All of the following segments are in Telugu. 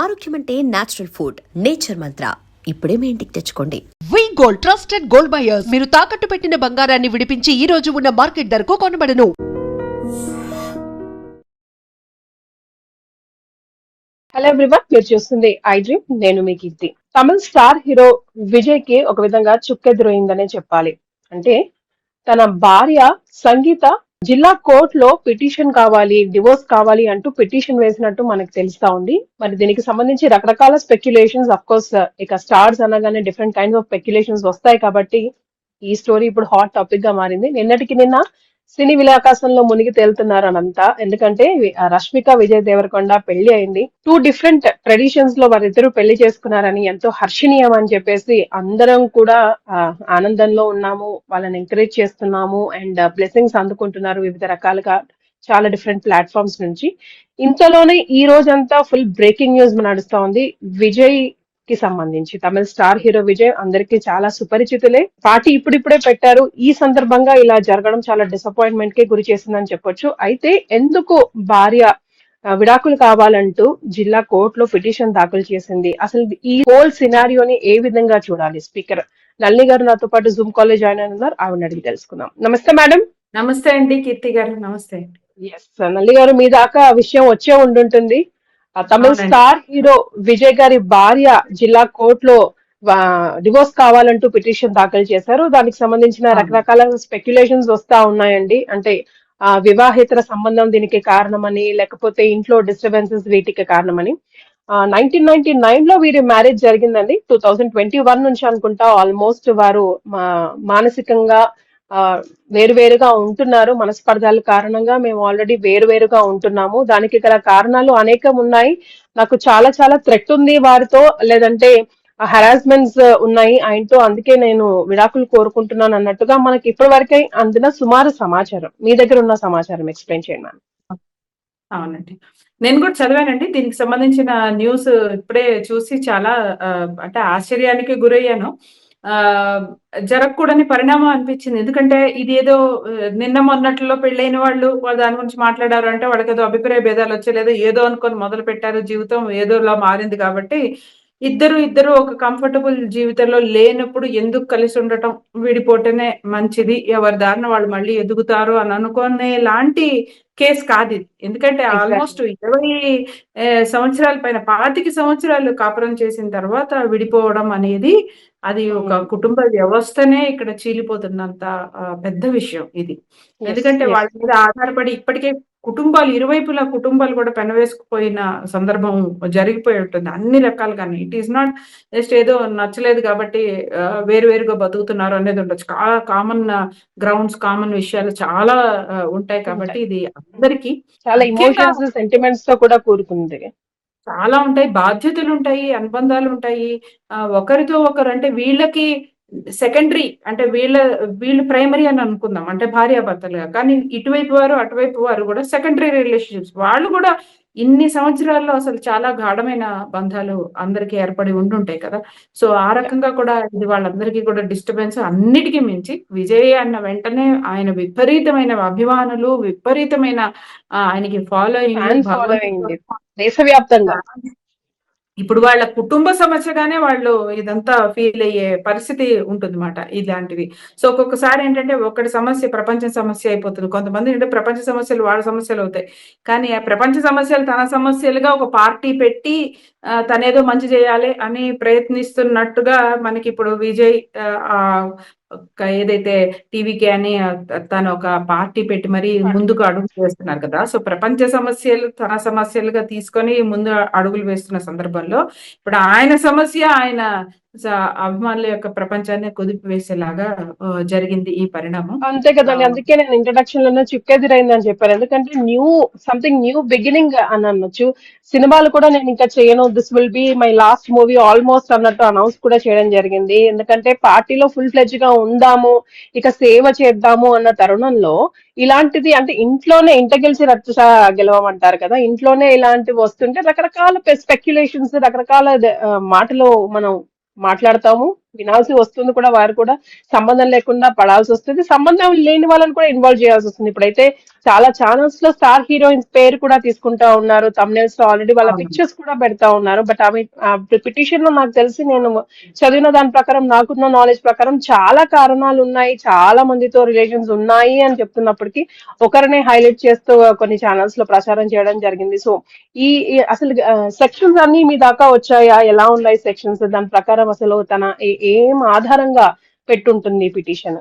ఆరోగ్యం అంటే నేచురల్ ఫుడ్. నేచర్ మంత్ర ఇప్పుడే మీ ఇంటికి తెచ్చుకోండి. వి గోల్డ్ ట్రస్టెడ్ గోల్డ్ బయర్స్. మీరు తాకట్టు పెట్టిన బంగారాన్ని విడిపించి ఈ రోజు ఉన్న మార్కెట్ ధరకు కొనబడను. హలో ఎవ్రీవన్, మీరు చూస్తుంది ఐ డ్రీమ్. నేను మీ కీర్తి. తమిళ స్టార్ హీరో విజయ్ కి ఒక విధంగా చుక్కెదురైందనే చెప్పాలి. అంటే తన భార్య సంగీత జిల్లా కోర్టులో పిటిషన్ కావాలి, డివోర్స్ కావాలి అంటూ పిటిషన్ వేసినట్టు మనకు తెలుస్తా ఉంది. మరి దీనికి సంబంధించి రకరకాల స్పెక్యులేషన్స్, అఫ్ కోర్స్ ఇక స్టార్స్ అనగానే డిఫరెంట్ కైండ్స్ ఆఫ్ స్పెక్యులేషన్స్ వస్తాయి కాబట్టి ఈ స్టోరీ ఇప్పుడు హాట్ టాపిక్ గా మారింది. నిన్నటికి నిన్న సినీ విలాకాశంలో మునిగి తేలుతున్నారు అనంతా. ఎందుకంటే రష్మిక విజయ్ దేవరకొండ పెళ్లి అయింది. 2 డిఫరెంట్ ట్రెడిషన్స్ లో వారిద్దరూ పెళ్లి చేసుకున్నారని ఎంతో హర్షణీయం అని చెప్పేసి అందరం కూడా ఆనందంలో ఉన్నాము, వాళ్ళని ఎంకరేజ్ చేస్తున్నాము అండ్ బ్లెస్సింగ్స్ అందుకుంటున్నారు వివిధ రకాలుగా చాలా డిఫరెంట్ ప్లాట్ఫామ్స్ నుంచి. ఇంతలోనే ఈ రోజంతా ఫుల్ బ్రేకింగ్ న్యూస్ నడుస్తా ఉంది. విజయ్ కి సంబంధించి తమిళ స్టార్ హీరో విజయ్ అందరికీ చాలా సుపరిచితులే. పార్టీ ఇప్పుడిప్పుడే పెట్టారు. ఈ సందర్భంగా ఇలా జరగడం చాలా డిసప్పాయింట్మెంట్ కి గురి చేసిందని చెప్పొచ్చు. అయితే ఎందుకు భార్య విడాకులు కావాలంటూ జిల్లా కోర్టులో పిటిషన్ దాఖలు చేసింది, అసలు ఈ హోల్ సినారియోని ఏ విధంగా చూడాలి? స్పీకర్ నళిని గారు నాతో పాటు జూమ్ కాలేజ్ జాయిన్ అయినారు, ఆవిడ అడిగి తెలుసుకుందాం. నమస్తే మేడం. నమస్తే అండి కీర్తి గారు. నమస్తే. ఎస్, నళిని గారు మీ దాకా విషయం వచ్చే ఉండుంటుంది. తమిళ స్టార్ హీరో విజయ్ గారి భార్య జిల్లా కోర్టులో డివోర్స్ కావాలంటూ పిటిషన్ దాఖలు చేశారు. దానికి సంబంధించిన రకరకాల స్పెక్యులేషన్స్ వస్తా ఉన్నాయండి. అంటే వివాహేతర సంబంధం దీనికి కారణమని, లేకపోతే ఇంట్లో డిస్టర్బెన్సెస్ వీటికి కారణమని. 1999 లో వీరి మ్యారేజ్ జరిగిందండి. 2021 నుంచి అనుకుంటా ఆల్మోస్ట్ వారు మానసికంగా వేరువేరుగా ఉంటున్నారు. మనస్పర్ధాల కారణంగా మేము ఆల్రెడీ వేరువేరుగా ఉంటున్నాము. దానికి గల కారణాలు అనేకం ఉన్నాయి. నాకు చాలా చాలా థ్రెట్ ఉంది వారితో, లేదంటే హెరాస్మెంట్స్ ఉన్నాయి ఆయనతో, అందుకే నేను విడాకులు కోరుకుంటున్నాను అన్నట్టుగా మనకి ఇప్పటి వరకే అందిన సుమారు సమాచారం. మీ దగ్గర ఉన్న సమాచారం ఎక్స్ప్లెయిన్ చేయండి మ్యామ్. అవునండి, నేను కూడా చదివానండి. దీనికి సంబంధించిన న్యూస్ ఇప్పుడే చూసి చాలా అంటే ఆశ్చర్యానికి గురయ్యాను. జరగకూడని పరిణామం అనిపించింది. ఎందుకంటే ఇది ఏదో నిన్న మొన్నట్లో పెళ్ళైన వాళ్ళు దాని గురించి మాట్లాడారు అంటే వాళ్ళకి ఏదో అభిప్రాయ భేదాలు వచ్చేలేదో ఏదో అనుకొని మొదలు పెట్టారు. జీవితం ఏదోలా మారింది కాబట్టి ఇద్దరు ఒక కంఫర్టబుల్ జీవితంలో లేనప్పుడు ఎందుకు కలిసి ఉండటం, విడిపోవటమే మంచిది, ఎవరి దారిన వాళ్ళు మళ్ళీ ఎదుగుతారు అని అనుకునే లాంటి కేసు కాదు ఇది. ఎందుకంటే ఆల్మోస్ట్ 20 సంవత్సరాల పైన 25 సంవత్సరాలు కాపురం చేసిన తర్వాత విడిపోవడం అనేది అది ఒక కుటుంబ వ్యవస్థనే ఇక్కడ చీలిపోతున్నంత పెద్ద విషయం ఇది. ఎందుకంటే వాళ్ళ మీద ఆధారపడి ఇప్పటికే కుటుంబాలు, ఇరువైపుల కుటుంబాలు కూడా పెనవేసుకుపోయిన సందర్భం జరిగిపోయి ఉంటుంది అన్ని రకాలుగానే. ఇట్ ఈస్ నాట్ జస్ట్ ఏదో నచ్చలేదు కాబట్టి వేరువేరుగా బతుకుతున్నారు అనేది ఉండొచ్చు. కామన్ గ్రౌండ్స్, కామన్ విషయాలు చాలా ఉంటాయి కాబట్టి ఇది అందరికి చాలా ఎమోషన్స్, సెంటిమెంట్స్ తో కూడా కూడుకుంది. చాలా ఉంటాయి, బాధ్యతలు ఉంటాయి, అనుబంధాలు ఉంటాయి. ఒకరితో ఒకరు అంటే వీళ్ళకి సెకండరీ, అంటే వీళ్ళు ప్రైమరీ అని అనుకుందాం, అంటే భార్యాభర్తలుగా. కానీ ఇటువైపు వారు అటువైపు వారు కూడా సెకండరీ రిలేషన్షిప్స్. వాళ్ళు కూడా ఇన్ని సంవత్సరాల్లో అసలు చాలా గాఢమైన బంధాలు అందరికీ ఏర్పడి ఉండుంటాయి కదా. సో ఆ రకంగా కూడా ఇది వాళ్ళందరికీ కూడా డిస్టర్బెన్స్. అన్నిటికీ మించి విజయ్ అన్న వెంటనే ఆయన విపరీతమైన అభిమానులు, విపరీతమైన ఆయనకి ఫాలోయింగ్ దేశవ్యాప్తంగా. ఇప్పుడు వాళ్ళ కుటుంబ సమస్యగానే వాళ్ళు ఇదంతా ఫీల్ అయ్యే పరిస్థితి ఉంటుంది మాట ఇలాంటివి. సో ఒక్కొక్కసారి ఏంటంటే ఒకటి సమస్య ప్రపంచ సమస్య అయిపోతుంది. కొంతమంది అంటే ప్రపంచ సమస్యలు వాళ్ళ సమస్యలు అవుతాయి. కానీ ఆ ప్రపంచ సమస్యలు తన సమస్యలుగా ఒక పార్టీ పెట్టి తనేదో మంచి చేయాలి అని ప్రయత్నిస్తున్నట్టుగా మనకి ఇప్పుడు విజయ్ ఏదైతే టీవీకి అని తను ఒక పార్టీ పెట్టి మరి ముందుకు అడుగులు వేస్తున్నారు కదా. సో ప్రపంచ సమస్యలు తన సమస్యలుగా తీసుకొని ముందు అడుగులు వేస్తున్న సందర్భంలో ఇప్పుడు ఆయన సమస్య ఆయన అభిమానుల యొక్క ప్రపంచాన్ని కుదిపి వేసేలాగా జరిగింది ఈ పరిణామం. అంతే కదండి, అందుకే నేను ఇంట్రడక్షన్ లోనే చిక్కెదిరైంది అని చెప్పాను. ఎందుకంటే సంథింగ్ న్యూ బిగినింగ్ అని అనొచ్చు. సినిమాలు కూడా నేను ఇంకా చేయను, this will be my last movie almost అన్నట్టు అనౌన్స్ కూడా చేయడం జరిగింది. ఎందుకంటే పార్టీలో ఫుల్ ఫ్లెడ్జ్ గా ఉందాము, ఇక సేవ చేద్దాము అన్న తరుణంలో ఇలాంటిది, అంటే ఇంట్లోనే ఇంట గెలిచి రచ్చ గెలవమంటారు కదా, ఇంట్లోనే ఇలాంటివి వస్తుంటే రకరకాల స్పెక్యులేషన్స్, రకరకాల మాటలు మనం మాట్లాడతాము, వినాల్సి వస్తుంది కూడా. వారు కూడా సంబంధం లేకుండా పడాల్సి వస్తుంది. సంబంధం లేని వాళ్ళని కూడా ఇన్వాల్వ్ చేయాల్సి వస్తుంది. ఇప్పుడైతే చాలా ఛానల్స్ లో స్టార్ హీరోయిన్స్ పేరు కూడా తీసుకుంటా ఉన్నారు. thumbnails లో ఆల్రెడీ వాళ్ళ అవును. పిక్చర్స్ కూడా పెడతా ఉన్నారు. బట్ ఆమె పిటిషన్ లో నాకు తెలిసి, నేను చదివిన దాని ప్రకారం, నాకున్న నాలెడ్జ్ ప్రకారం చాలా కారణాలు ఉన్నాయి, చాలా మందితో రిలేషన్స్ ఉన్నాయి అని చెప్తున్నప్పటికీ ఒకరినే హైలైట్ చేస్తూ కొన్ని ఛానల్స్ లో ప్రచారం చేయడం జరిగింది. సో అసలు సెక్షన్స్ అన్ని మీ దాకా వచ్చాయా? ఎలా ఉన్నాయి సెక్షన్స్? దాని ప్రకారం అసలు తన ఏం ఆధారంగా పెట్టుంటుంది పిటిషన్?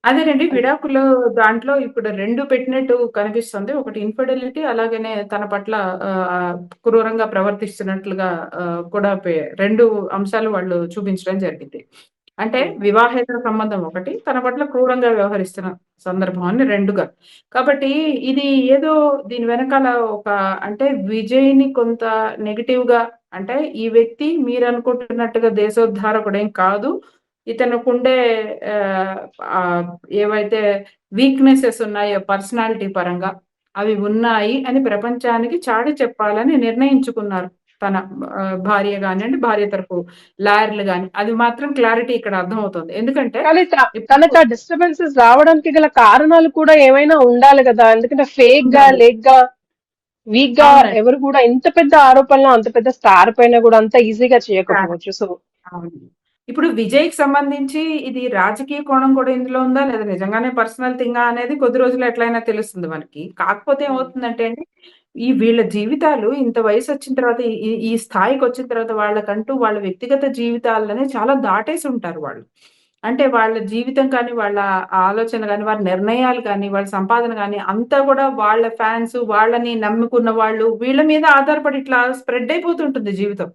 అదేనండి. విడాకులు దాంట్లో ఇప్పుడు 2 పెట్టినట్టు కనిపిస్తుంది. ఒకటి ఇన్ఫిడెలిటీ, అలాగనే తన పట్ల క్రూరంగా ప్రవర్తిస్తున్నట్లుగా కూడా 2 అంశాలు వాళ్ళు చూపించడం జరిగింది. అంటే వివాహేతర సంబంధం ఒకటి, తన పట్ల క్రూరంగా వ్యవహరిస్తున్న సందర్భం అని 2గా. కాబట్టి ఇది ఏదో దీని వెనకాల ఒక, అంటే విజయ్‌ని కొంత నెగెటివ్‌గా, అంటే ఈ వ్యక్తి మీరనుకుంటున్నట్టుగా దేశోద్ధారకుడేం కాదు. ఇతనుకుండే ఏవైతే వీక్‌నెసెస్ ఉన్నాయో పర్సనాలిటీ పరంగా, అవి ఉన్నాయి అని ప్రపంచానికి చాటి చెప్పాలని నిర్ణయించుకున్నారు. తన భార్య గానియండి, భార్య తరపు లాయర్‌లు గాని. అది మాత్రం క్లారిటీ ఇక్కడ అర్థమవుతుంది. ఎందుకంటే కానీ ఇప్పుడు తనకు ఆ డిస్టర్బెన్సెస్ రావడానికి గల కారణాలు కూడా ఏమైనా ఉండాలి కదా? ఎందుకంటే ఫేక్ గా, ఉండాలి. లేక్ గా, వీక్ గా అవునండి. ఎవరు కూడా ఇంత పెద్ద ఆరోపణలు అంత పెద్ద స్టార్ పైన కూడా అంత ఈజీగా చాలా. చేయకపోవచ్చు. సో అవును. ఇప్పుడు విజయ్‌కి సంబంధించి ఇది రాజకీయ కోణం కూడా ఇందులో ఉందా? లేదా నిజంగానే పర్సనల్ థింగా అనేది కొద్ది రోజుల్లో ఎట్లైనా తెలుస్తుంది మనకి. కాకపోతే ఏమవుతుందంటే అండి, ఈ వీళ్ళ జీవితాలు ఇంత వయసొచ్చిన తర్వాత, ఈ ఈ ఈ స్థాయికొచ్చిన తర్వాత వాళ్ళకంటూ వాళ్ళ వ్యక్తిగత జీవితాలని చాలా దాటేసుంటారు వాళ్ళు. అంటే వాళ్ళ జీవితం కానీ, వాళ్ళ ఆలోచన గాని, వారి నిర్ణయాలు కానీ, వాళ్ళ సంపాదన గాని అంతా గూడా వాళ్ళ ఫ్యాన్స్, వాళ్ళని నమ్ముకున్న వాళ్ళు, వీళ్ళ మీద ఆధారపడి ఇట్లా స్ప్రెడ్ అయిపోతుంటుంది జీవితం.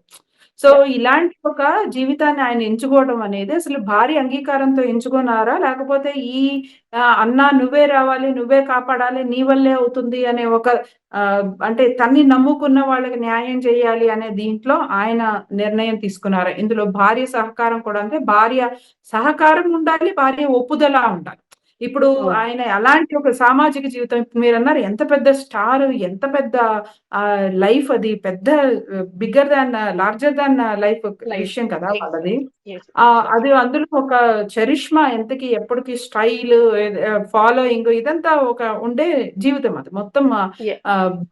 సో, ఇలాంటి ఒక జీవితాన్ని ఆయన ఎంచుకోవడం అనేది అసలు భార్య అంగీకారంతో ఎంచుకున్నారా? లేకపోతే ఈ "అన్నా నువ్వే రావాలి, నువ్వే కాపాడాలి, నీ వల్లే అవుతుంది" అనే ఒక అంటే తన్ని నమ్ముకున్న వాళ్ళకి న్యాయం చేయాలి అనే దీంట్లో ఆయన నిర్ణయం తీసుకున్నారా? ఇందులో భార్య సహకారం కూడా, అంటే భార్య సహకారం ఉండాలి, భార్య ఒప్పుదల ఉండాలి. ఇప్పుడు ఆయన అలాంటి ఒక సామాజిక జీవితం, ఇప్పుడు మీరన్నారు ఎంత పెద్ద స్టార్, ఎంత పెద్ద లైఫ్ అది, పెద్ద bigger than larger than life life విషయం కదా వాళ్ళది. అది ఎగ్జాక్ట్లీ. అందులో ఒక చరిష్మా, ఎంతకి ఎప్పటికి స్టైల్, ఫాలోయింగ్, ఇదంతా ఒక ఉండే జీవితం అది. మొత్తం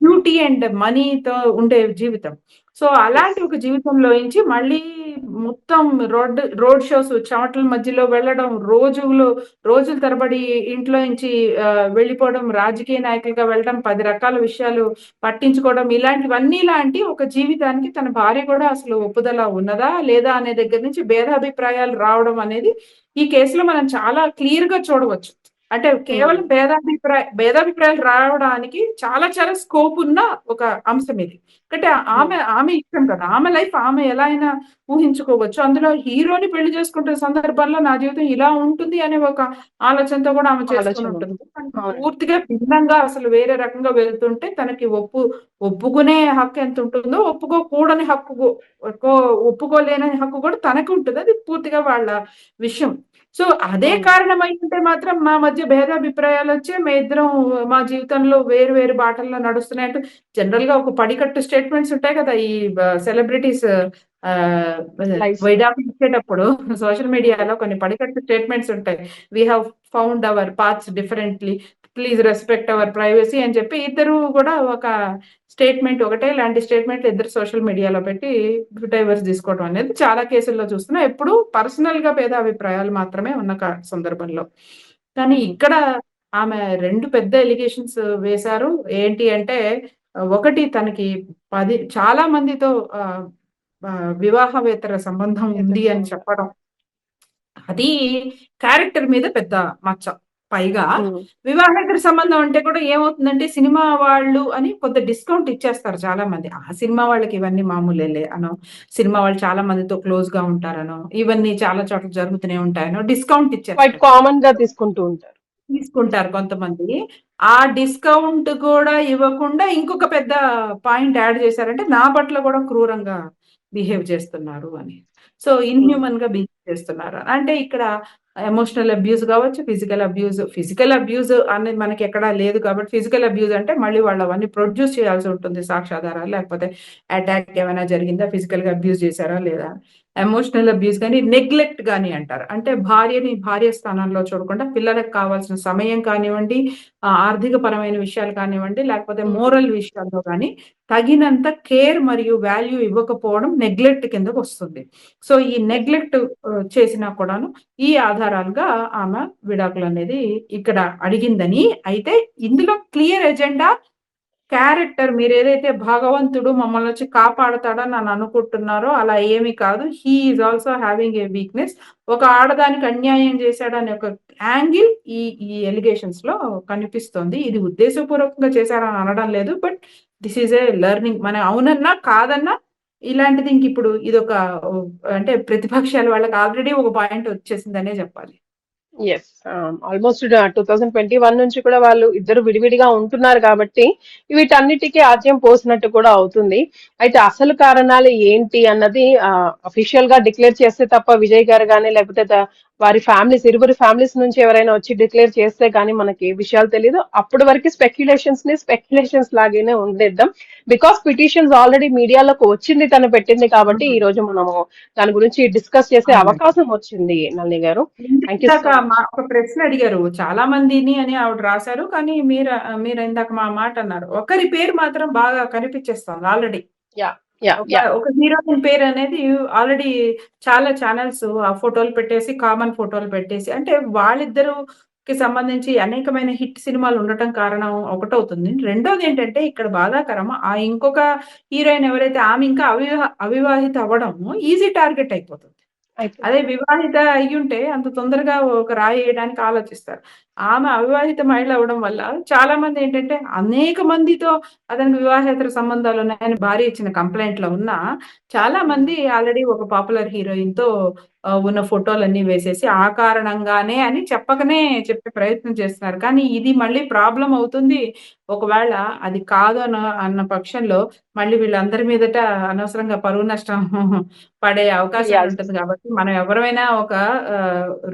బ్యూటీ అండ్ మనీతో ఉండే జీవితం. సో, అలాంటి ఒక జీవితంలోంచి మళ్ళీ మొత్తం రోడ్ షోస్, చెమటల మధ్యలో వెళ్ళడం, రోజుల తరబడి ఇంట్లో నుంచి వెళ్ళిపోవడం, రాజకీయ నాయకులుగా వెళ్ళడం, 10 రకాల విషయాలు పట్టించుకోవడం, ఇలాంటివన్నీ లాంటి ఒక జీవితానికి తన భార్య కూడా అసలు ఒప్పుదల ఉన్నదా? లేదా? అనే దగ్గర నుంచి భేదాభిప్రాయాలు రావడం అనేది ఈ కేసులో మనం చాలా క్లియర్‌గా చూడవచ్చు. అంటే కేవలం భేదాభిప్రాయాలు రావడానికి చాలా చాలా స్కోప్ ఉన్న ఒక అంశం ఇది. అంటే ఆమె ఇష్టం కదా! ఆమె లైఫ్ ఆమె ఎలా అయినా ఊహించుకోవచ్చు. అందులో హీరోని పెళ్లి చేసుకుంటున్న సందర్భంలో నా జీవితం ఇలా ఉంటుంది అనే ఒక ఆలోచనతో కూడా ఆమె చేసుకొని ఆలోచన ఉంటుంది. ఉంటుంది. తనకి అవునండి. పూర్తిగా భిన్నంగా అసలు వేరే రకంగా వెళ్తుంటే తనకి ఒప్పుకునే హక్కు ఎంతుంటుందో, ఒప్పుకోకూడని హక్కు ఒప్పుకోలేని హక్కు కూడా తనకి ఉంటది. అది పూర్తిగా వాళ్ళ విషయం. సో, అదే కారణమై ఉంటే మాత్రం మా మధ్య భేదాభిప్రాయాలొచ్చి మేమిద్దరం మా జీవితంలో వేరు వేరు బాటల్లో నడుస్తున్నాయంటూ జనరల్‌గా ఒక పడికట్టు స్టేట్మెంట్స్ ఉంటాయి కదా! ఈ సెలబ్రిటీస్ ఆహ్, లైఫ్. విడాకులు ఇచ్చేటప్పుడు సోషల్ మీడియాలో కొన్ని పడికట్టు స్టేట్మెంట్స్ ఉంటాయి. "We have found our paths differently. Please respect our privacy" అని చెప్పి ఇద్దరు గూడా ఒక స్టేట్మెంట్, ఒకటే లాంటి స్టేట్మెంట్‌లు ఇద్దరు సోషల్ మీడియాలో పెట్టి డైవర్స్ తీసుకోవడం అనేది చాలా కేసుల్లో చూస్తున్నాం. ఎప్పుడూ పర్సనల్‌గా భేదాభిప్రాయాలు మాత్రమే ఉన్న సందర్భంలో. కానీ ఇక్కడ ఆమె 2 పెద్ద ఎలిగేషన్స్ వేశారు. ఏంటి అంటే, ఒకటి తనకి చాలా మందితో ఆహ్, వివాహవేతర సంబంధం ఉంది అని చెప్పడం. అది క్యారెక్టర్ మీద పెద్ద మచ్చ. పైగా వివాహేతర సంబంధం అంటే కూడా ఏమవుతుందంటే, సినిమా వాళ్ళు అని కొంత డిస్కౌంట్ ఇచ్చేస్తారు చాలా మంది. ఆ సినిమా వాళ్ళకి ఇవన్నీ మామూలేలే అనో, సినిమా వాళ్ళు చాలా మందితో క్లోజ్‌గా ఉంటారనో, ఇవన్నీ చాలా చోట్ల జరుగుతూనే ఉంటాయనో డిస్కౌంట్ క్వైట్ ఇచ్చేస్తారు. కామన్ గా తీసుకుంటూ ఉంటారు. తీసుకుంటారు కొంతమంది. ఆ డిస్కౌంట్ కూడా ఇవ్వకుండా ఇంకొక పెద్ద పాయింట్ యాడ్ చేశారంటే, నా పట్ల కూడా క్రూరంగా బిహేవ్ చేస్తున్నారు అని. సో, ఇన్‌హ్యూమన్‌గా బిహేవ్ చేస్తున్నారు. అంటే ఇక్కడ ఎమోషనల్ అబ్యూజ్ కావచ్చు, ఫిజికల్ అబ్యూజ్ అనేది మనకెక్కడా లేదు కాబట్టి, ఫిజికల్ అబ్యూజ్ అంటే మళ్ళీ వాళ్ళు అవన్నీ ప్రొడ్యూస్ చేయాల్సి ఉంటుంది సాక్ష్యాధారాలు. లేకపోతే అటాక్ ఏమైనా జరిగిందా? ఫిజికల్‌గా అబ్యూజ్ చేశారా లేదా? ఎమోషనల్ అబ్యూస్ గాని, నెగ్లెక్ట్ గాని అంటారు. అంటే భార్యని భార్య స్థానంలో చూడకుండా పిల్లలకు కావాల్సిన సమయం కానివ్వండి, ఆర్థిక పరమైన విషయాలు కానివ్వండి, లేకపోతే హ్మ్. మోరల్ విషయాల్లో గాని తగినంత కేర్ మరియు వాల్యూ ఇవ్వకపోవడం నెగ్లెక్ట్ కిందకొస్తుంది. సో, ఈ నెగ్లెక్ట్ చేసినా కూడాను ఈ ఆధారాలుగా ఆమె విడాకులనేది ఇక్కడ అడిగిందని, అయితే ఇందులో క్లియర్ ఎజెండా క్యారెక్టర్ మీరేదైతే భగవంతుడు మమ్మల్నొచ్చి కాపాడతాడని అనుకుంటున్నారో అలా ఏమి కాదు. He is also having A weakness. ఒక ఆడదానికి అన్యాయం చేశాడనే ఒక యాంగిల్ ఈ ఈ ఎలిగేషన్స్‌లో కనిపిస్తోంది. ఇది ఉద్దేశపూర్వకంగా చేశారని అనడం లేదు. But this is a learning. మనం అవునన్నా, కాదన్నా ఇలాంటిది ఇంకిప్పుడు ఇదొక అంటే ప్రతిపక్షాల వాళ్ళకి ఆల్రెడీ ఒక పాయింట్ వచ్చేసిందనే చెప్పాలి. యెస్. ఆల్‌మోస్ట్ 2021 నుంచి కూడా వాళ్ళు ఇద్దరు విడివిడిగా ఉంటున్నారు కాబట్టి, వీటన్నిటికి ఆజ్యం పోసినట్టు కూడా అవుతుంది. అయితే అసలు కారణాలు ఏంటి అన్నది అఫీషియల్‌గా డిక్లేర్ చేస్తే తప్ప విజయ్ గారు గాని, లేకపోతే వారి ఫ్యామిలీస్ ఇరువురి ఫ్యామిలీస్ నుంచి ఎవరైనా వచ్చి డిక్లేర్ చేస్తే గాని మనకి ఏ విషయాలు తెలీదు. అప్పటి వరకు స్పెక్యులేషన్స్ లాగానే ఉండేద్దాం. బికాస్ పిటిషన్స్ ఆల్రెడీ మీడియాలోకి వచ్చింది తను పెట్టింది కాబట్టి, ఈ రోజు మనము దాని గురించి డిస్కస్ చేసే అవునండి. అవకాశం వచ్చింది నళిని గారు. థ్యాంక్ యూ ఇందాక సో మచ్. ఒక ప్రశ్న అడిగారు. చాలా మందిని అని ఆవిడ రాసారు. కానీ మీరు ఇందాక మా మాట అన్నారు. ఒకరి పేరు మాత్రం బాగా కనిపించేస్తోంది ఆల్రెడీ. యాహ్! యాహ్! ఒక యాహ్! ఒక హీరోయిన్ పేరనేది ఆల్రెడీ చాలా ఛానెల్స్ ఆ ఫోటోలు పెట్టేసి, కామన్ ఫోటోలు పెట్టేసి అంటే వాళ్ళిద్దరుకి సంబంధించి అనేకమైన హిట్ సినిమాలు ఉండటం కారణం ఒకటవుతుంది. రెండోదేంటంటే ఇక్కడ బాధాకరం ఇంకొక హీరోయిన్ ఎవరైతే ఆమె ఇంకా అవివాహిత అవ్వడం ఈజీ టార్గెట్ అయిపోతుంది. అదే అయిపోతుంది. వివాహిత అయ్యుంటే అంత తొందరగా ఒక రాయి ఎయడానికి ఆలోచిస్తారు. ఆమె అవివాహిత మహిళ అవ్వడం వల్ల చాలా మందేంటంటే అనేక మందితో అతనికి వివాహేతర సంబంధాలున్నాయని భార్య ఇచ్చిన కంప్లెయింట్‌లో ఉన్నా, చాలా హ్మ్. మంది ఆల్రెడీ ఒక పాపులర్ హీరోయిన్‌తో ఉన్న ఫోటోలన్నీ వేసేసి ఆ కారణంగానే అని చెప్పకనే చెప్పే ప్రయత్నం చేస్తున్నారు. కానీ ఇది మళ్ళీ ప్రాబ్లమ్ అవుతుంది. ఒకవేళ అది కాదు అన్న పక్షంలో మళ్ళీ వీళ్ళందరి మీదట అనవసరంగా పరువు నష్టం పడే చేయాల్సి అవకాశాలుంటది గాబట్టి, మనం ఎవరమైనా ఒక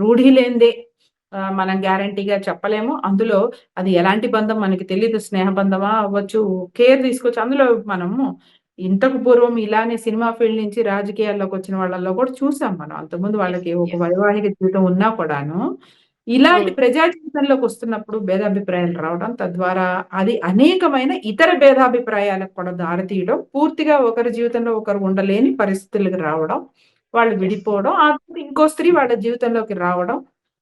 రూఢి లేనిదే మనం గ్యారంటీగా చెప్పలేము. అందులో అది ఎలాంటి బంధం మనకి తెలీదు. స్నేహ బంధమా అవ్వచ్చు, కేర్ తీసుకోవచ్చు. అందులో మనము ఇంతకు పూర్వం ఇలానే సినిమా ఫీల్డ్ నుంచి రాజకీయాల్లోకొచ్చిన వాళ్ళలో కూడా చూసాం మనం. అంతకుముందు యెస్. వాళ్ళకి ఒక యెస్. వైవాహిక జీవితం ఉన్నా కూడాను, ఇలాంటి హ్మ్. ప్రజా జీవితంలోకొస్తున్నప్పుడు భేదాభిప్రాయాలు రావడం, తద్వారా అది అనేకమైన ఇతర భేదాభిప్రాయాలకు కూడా దారితీయడం, పూర్తిగా ఒకరి జీవితంలో ఒకరు ఉండలేని పరిస్థితులకు రావడం, వాళ్ళు యెస్. విడిపోవడం, ఆ తర్వాత ఇంకో స్త్రీ వాళ్ళ జీవితంలోకి రావడం.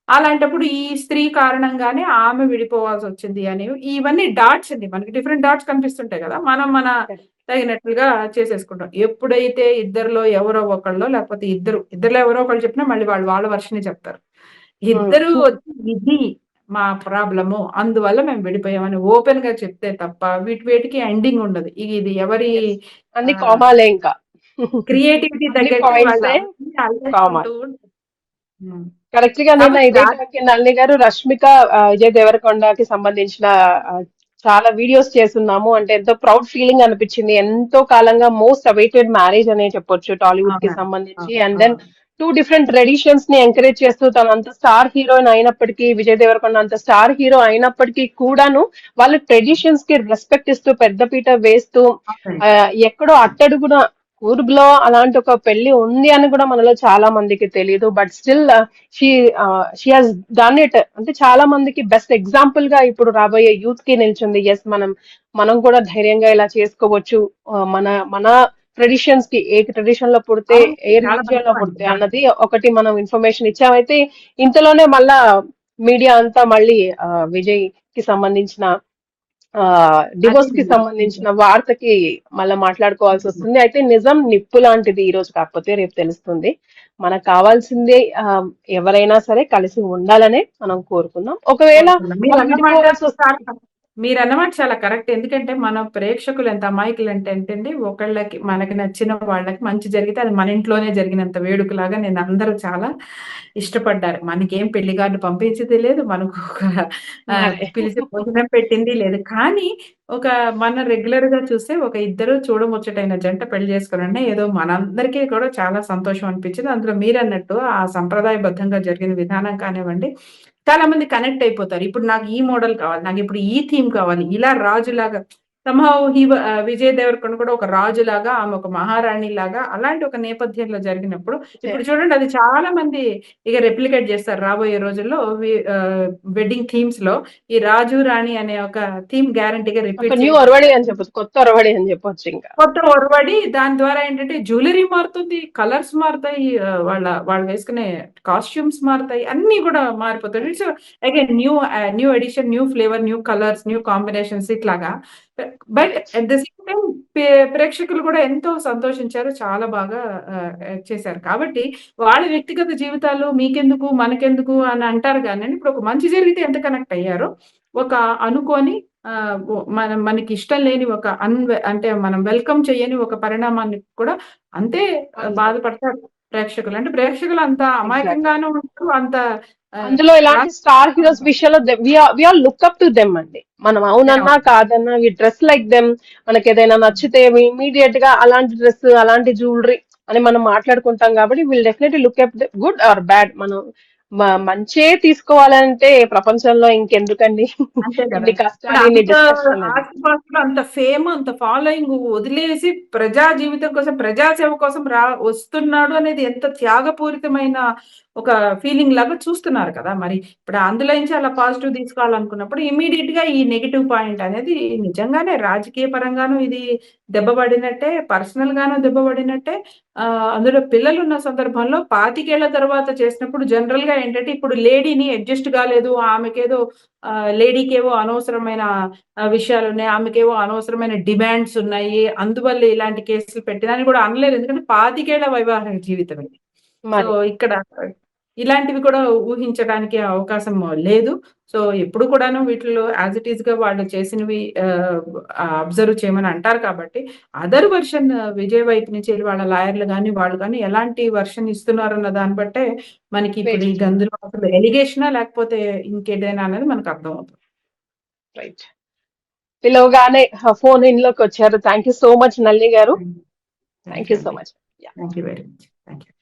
అలాంటప్పుడు ఈ స్త్రీ కారణంగానే ఆమె విడిపోవాల్సొచ్చింది అనేవి ఇవన్నీ డాట్స్ అండి. మనకి డిఫరెంట్ డాట్స్ కనిపిస్తుంటాయి గదా! మనం కరెక్ట్. తగినట్లుగా చేసేసుకుంటాం. ఎప్పుడైతే ఇద్దరిలో ఎవరో ఒకళ్ళో లేకపోతే ఇద్దరిలో ఎవరో ఒకళ్ళు చెప్పినా మళ్ళీ వాళ్ళు వాళ్ళ వెర్షనే చెప్తారు. హ్మ్. ఇద్దరు వచ్చి ఇది మా ప్రాబ్లము. అందువల్ల మేము విడిపోయామని ఓపెన్‌గా చెప్తే తప్ప వీటికి ఎండింగ్ ఉండదు. ఇది ఎవరి యెస్. అన్ని ఆహ్, కామాలే ఇంకా. క్రియేటివిటీ అన్ని తగ్గట్టు వాళ్ళు పాయింట్సే అవన్నీ అల్లేసుకుంటూ కామాలు. ఉంటారు. హ్మ్. కరెక్ట్ గా నిన్న కాబట్టి ఇదే టాపిక్ నళిని గారు రష్మిక విజయ్ దేవరకొండకి సంబంధించిన ఆహ్, చాలా వీడియోస్ చేస్తున్నాము. అంటే ఎంతో ప్రౌడ్ ఫీలింగ్ అనిపించింది. ఎంతో కాలంగా మోస్ట్ అవైటెడ్ మ్యారేజ్ అనే చెప్పొచ్చు టాలీవుడ్ కి అవునండి. సంబంధించి. అవును. అండ్ దెన్ అవును. టూ డిఫరెంట్ ట్రెడిషన్స్ ని ఎంకరేజ్ చేస్తూ తనంత స్టార్ హీరోయిన్ అయినప్పటికీ విజయ్ దేవరకొండ అంత స్టార్ హీరో అయినప్పటికీ కూడాను వాళ్ళ ట్రెడిషన్స్ కి రెస్పెక్ట్ ఇస్తూ పెద్దపీట వేస్తూ అవునండి. ఎక్కడో అట్టడుగున కూర్గ్లో అలాంటి ఒక పెళ్లి ఉంది అని కూడా మనలో చాలా మందికి తెలియదు. But still she she has done it. అంటే చాలా మందికి బెస్ట్ ఎగ్జాంపుల్ గా ఇప్పుడు రాబోయే యూత్ కి నిల్చుంది. ఎస్, మనం కూడా ధైర్యంగా ఇలా చేసుకోవచ్చు. మన మన ట్రెడిషన్స్ కి ఏ ట్రెడిషన్ లో పుడితే అవును. ఏ చాలా రిలీజియన్ లో మంచివండి. పుడితే అన్నది ఒకటి మనం ఇన్ఫర్మేషన్ ఇచ్చామైతే ఇంతలోనే మళ్ళా మీడియా అంతా మళ్ళీ విజయ్ కి సంబంధించిన డివోర్స్ కి అదేనండి. సంబంధించిన వార్తకి మళ్ళీ మాట్లాడుకోవాల్సి వస్తుంది. అయితే నిజం నిప్పు లాంటిది, ఈ రోజు కాకపోతే రేపు తెలుస్తుంది. మనకు కావాల్సిందే ఎవరైనా సరే కలిసి ఉండాలనే మనం కోరుకుందాం. ఒకవేళ కోరుకుందాం. వాళ్ళు విడిపోవాల్సి వస్తే మీరన్నమాట చాలా కరెక్ట్. ఎందుకంటే మన ప్రేక్షకులు ఎంత అమాయకులంటే అంటండి, ఒకళ్ళకి మనకి నచ్చిన వాళ్ళకి మంచి జరిగితే అది మన ఇంట్లోనే జరిగినంత వేడుకలాగా అందరూ చాలా ఇష్టపడ్డారు. మనకేం పెళ్లి కార్డ్ పంపించింది లేదు. మనకు ఒక అదే. పిలిచి భోజనం పెట్టింది లేదు. కానీ ఒక మన రెగ్యులర్‌గా చూస్తే ఒక ఇద్దరు చూడముచ్చటైన జంట పెళ్లి చేసుకోవడంటే ఏదో మనందరికీ కూడా చాలా సంతోషం అనిపించింది. అందులో మీరన్నట్టు ఆ సంప్రదాయబద్ధంగా జరిగిన విధానం కానివ్వండి, చాలా మంది కనెక్ట్ అయిపోతారు. ఇప్పుడు నాకు ఈ మోడల్ కావాలి. నాకిప్పుడు ఈ థీమ్ కావాలి. ఇలా రాజులాగా సంహౌ విజయ్ దేవరకొండ కూడా ఒక రాజులాగా, ఆమె ఒక మహారాణి లాగా అలాంటి ఒక నేపథ్యంలో జరిగినప్పుడు ఇప్పుడు చూడండి అది చాలా మంది ఇక రెప్లికేట్ చేస్తారు రాబోయే రోజుల్లో వెడ్డింగ్ థీమ్స్ లో ఈ రాజు రాణి అనే ఒక థీమ్ గ్యారంటీగా ఒక రిపీట్ న్యూ ఒరవడి అని చెప్పొచ్చు, కొత్త ఒరవడి అని చెప్పొచ్చు. ఇంకా కొత్త ఒరవడి దాని ద్వారా ఏంటంటే జ్యువెలరీ మారుతుంది, కలర్స్ మారుతాయి, వాళ్ళు వేసుకునే కాస్ట్యూమ్స్ మారుతాయి, అన్ని కూడా మారిపోతాయి. It's again new edition, new flavour, new colours, new combinations ఇట్లాగా. But at the same time ప్రేక్షకులు కూడా ఎంతో సంతోషించారు, చాలా బాగా చేశారు. కాబట్టి వాళ్ళ వ్యక్తిగత జీవితాలు మీకెందుకు మనకెందుకు అని అంటారు కానీ ఇప్పుడు ఒక మంచి జరిగితే ఎంత కనెక్ట్ అయ్యారో ఒక అనుకోని మనకి ఇష్టం లేని ఒక అంటే మనం వెల్కమ్ చేయని ఒక పరిణామాన్ని కూడా అంతే బాధపడతారు ప్రేక్షకులు. అంటే ప్రేక్షకులు అంత అమాయకంగానూ ఉంటారు, అంత అందులో ఇలాంటి స్టార్ హీరోస్ విషయంలో we are look up to them అండి. మనం అవునన్నా కాదన్నా వి డ్రెస్ లైక్ దెమ్. మనకి ఏదైనా నచ్చితే ఇమీడియట్ గా అలాంటి డ్రెస్, అలాంటి జ్యువెలరీ అని మనం మాట్లాడుకుంటాం. కాబట్టి will definitely look up good or bad. మనం మంచే తీసుకోవాలంటే ప్రపంచంలో ఇంకెందుకండి అంతే కదా. ఇన్ని కష్టాలు, ఇన్ని డిస్కషన్. ఆస్తిపాస్తులు, అంత ఫేమ్, అంత ఫాలోయింగ్ వదిలేసి ప్రజా జీవితం కోసం, ప్రజాసేవ కోసం వస్తున్నాడు అనేది ఎంత త్యాగపూరితమైన ఒక ఫీలింగ్ లాగా చూస్తున్నారు కదా. మరి ఇప్పుడు అందులో నుంచి అలా పాజిటివ్ తీసుకోవాలనుకున్నప్పుడు ఇమీడియట్ గా ఈ నెగిటివ్ పాయింట్ అనేది నిజంగానే రాజకీయ పరంగాను ఇది దెబ్బపడినట్టే, పర్సనల్ గాను దెబ్బపడినట్టే. అందులో పిల్లలు ఉన్న సందర్భంలో 25 ఏళ్ల తర్వాత చేసినప్పుడు జనరల్ గా ఏంటంటే ఇప్పుడు లేడీని అడ్జస్ట్ కాలేదు, ఆమెకేదో లేడీకేవో అనవసరమైన విషయాలు ఉన్నాయి, ఆమెకేవో అనవసరమైన డిమాండ్స్ ఉన్నాయి, అందువల్ల ఇలాంటి కేసులు పెట్టినని కూడా అనలేదు. ఎందుకంటే 25 ఏళ్ల వైవాహిక జీవితం ఇది. సో ఇక్కడ ఇలాంటివి కూడా ఊహించడానికి అవకాశం లేదు. సో ఎప్పుడు కూడాను వీటిలో యాజ్ ఇట్ ఈస్ గా వాళ్ళు చేసినవి అబ్జర్వ్ చేయమని అంటారు. కాబట్టి అదర్ వర్షన్ విజయ్ వైపు నుంచి వాళ్ళ లాయర్లు కానీ వాళ్ళు కానీ ఎలాంటి వర్షన్ ఇస్తున్నారన్న దాన్ని బట్టే మనకి ఇప్పుడు ఈ గందులో అసలు ఎలిగేషనా లేకపోతే ఇంకేదైనా అనేది మనకు అర్థం అవుతుంది. రైట్. పిలవగానే ఫోన్ ఇన్ లోకి వచ్చారు. Thank you so much Nalini garu. Thank you so much. Thank you very much. Thank you.